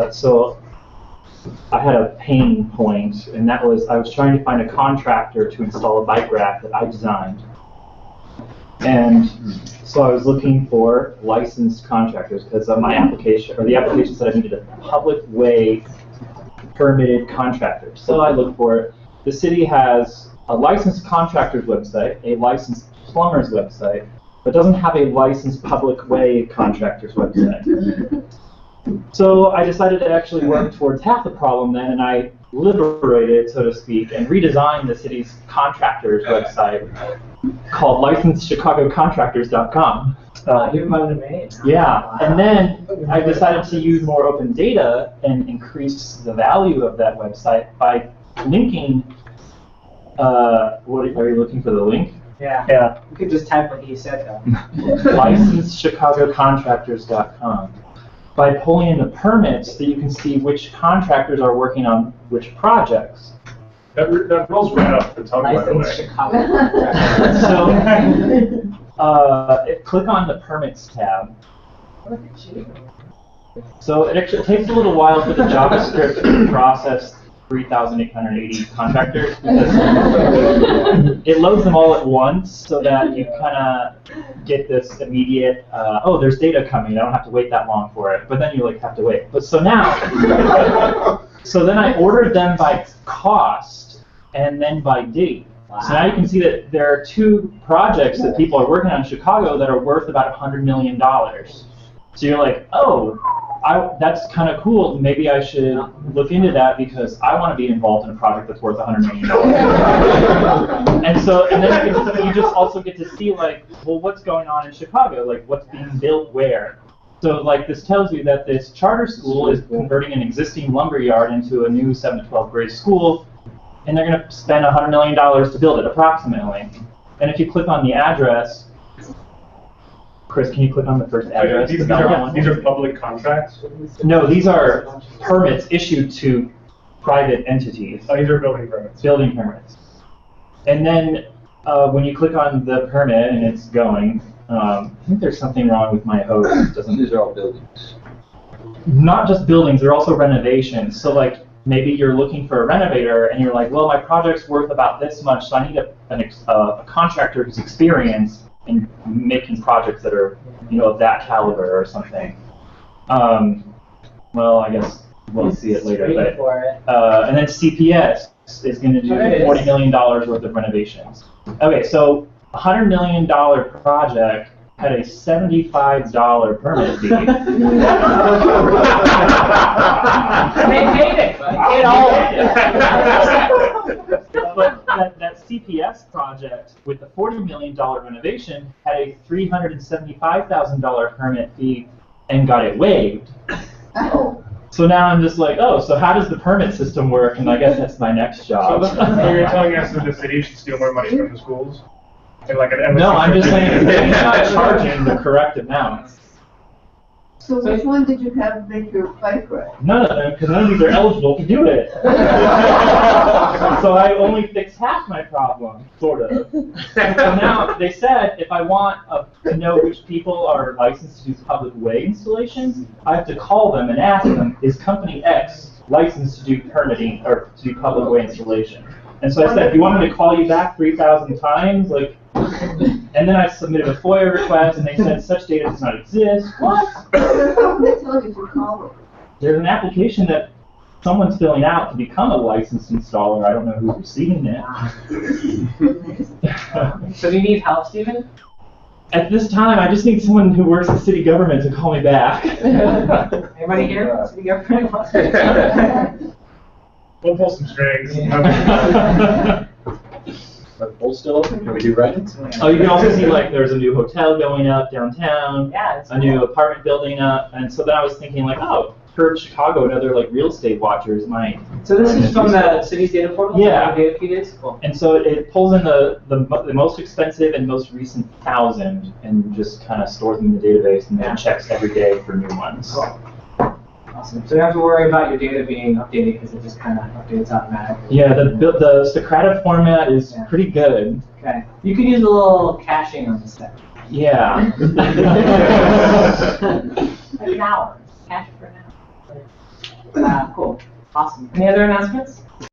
So I had a pain point, and that was I was trying to find a contractor to install a bike rack that I designed. And so I was looking for licensed contractors because my application, or the application said I needed a public way permitted contractor. So I looked for it. The city has a licensed contractor's website, a licensed plumber's website, but doesn't have a licensed public way contractor's website. So I decided to actually work towards half the problem then, and I liberated, so to speak, and redesigned the city's contractor's website called licensedchicagocontractors.com. You're motivated. Me. Yeah, and then I decided to use more open data and increase the value of that website by linking. What are you looking for the link? Yeah. Yeah. You could just type what he said though. licensedchicagocontractors.com. By pulling in the permits, that you can see which contractors are working on which projects. That rolls right off the tongue, by the way. Chicago. So, click on the permits tab. So it actually takes a little while for the JavaScript to process 3,880 contractors because it loads them all at once so that you kind of get this immediate, oh, there's data coming, I don't have to wait that long for it, but then you have to wait. But so now, so then I ordered them by cost and then by date. Wow. So now you can see that there are two projects that people are working on in Chicago that are worth about $100 million. So you're like, oh, that's kind of cool. Maybe I should look into that because I want to be involved in a project that's worth $100 million. and then you just also get to see well, what's going on in Chicago? What's being built where? So this tells you that this charter school is converting an existing lumber yard into a new 7 to 12th grade school, and they're going to spend $100 million to build it, approximately. And if you click on the address, Chris, can you click on the first address? These are public contracts? No, these are permits issued to private entities. Oh, these are building permits. Building permits. And then when you click on the permit and it's going, I think there's something wrong with my host. These are all buildings. Not just buildings, they're also renovations. So maybe you're looking for a renovator and you're like, well, my project's worth about this much, so I need a contractor who's experienced in making projects that are, of that caliber or something. Well, I guess we'll see it later. But, and then CPS is going to do $40 million worth of renovations. Okay, so a $100 million project had a $75 permit fee. They paid it. It all. But that CPS project with the $40 million renovation had a $375,000 permit fee and got it waived. Oh. So now I'm just like, oh, so how does the permit system work? And I guess that's my next job. So you're telling us that the city should steal more money from the schools? No, I'm just saying they're not charging the correct amounts. So which one did you have make your bike ride? None of them, because none of these are eligible to do it. So I only fixed half my problem, sort of. So now they said if I want to know which people are licensed to do public way installations, I have to call them and ask them, is company X licensed to do permitting or to do public way installation? And so I said, do you want me to call you back 3,000 times? And then I submitted a FOIA request, and they said such data does not exist. What? How can they tell you to call them? There's an application that someone's filling out to become a licensed installer. I don't know who's receiving it. So do you need help, Stephen? At this time, I just need someone who works in city government to call me back. Anybody here? City government? We'll pull some strings. Are the polls still open? Can we do write-ins? Oh, you can also see there's a new hotel going up downtown, Yeah, a new apartment building up, and so then I was thinking I've heard Chicago and other real estate watchers might. So this is from the city's data portal? Yeah. Data feed is? Cool. And so it pulls in the most expensive and most recent 1,000 and just kind of stores them in the database and then checks every day for new ones. Cool. Awesome. So you don't have to worry about your data being updated because it just kind of updates automatically. Yeah, the Socrata format is pretty good. Okay. You could use a little caching on this thing. Yeah. Like an hour. Cache for an hour. Cool. Awesome. Any other announcements?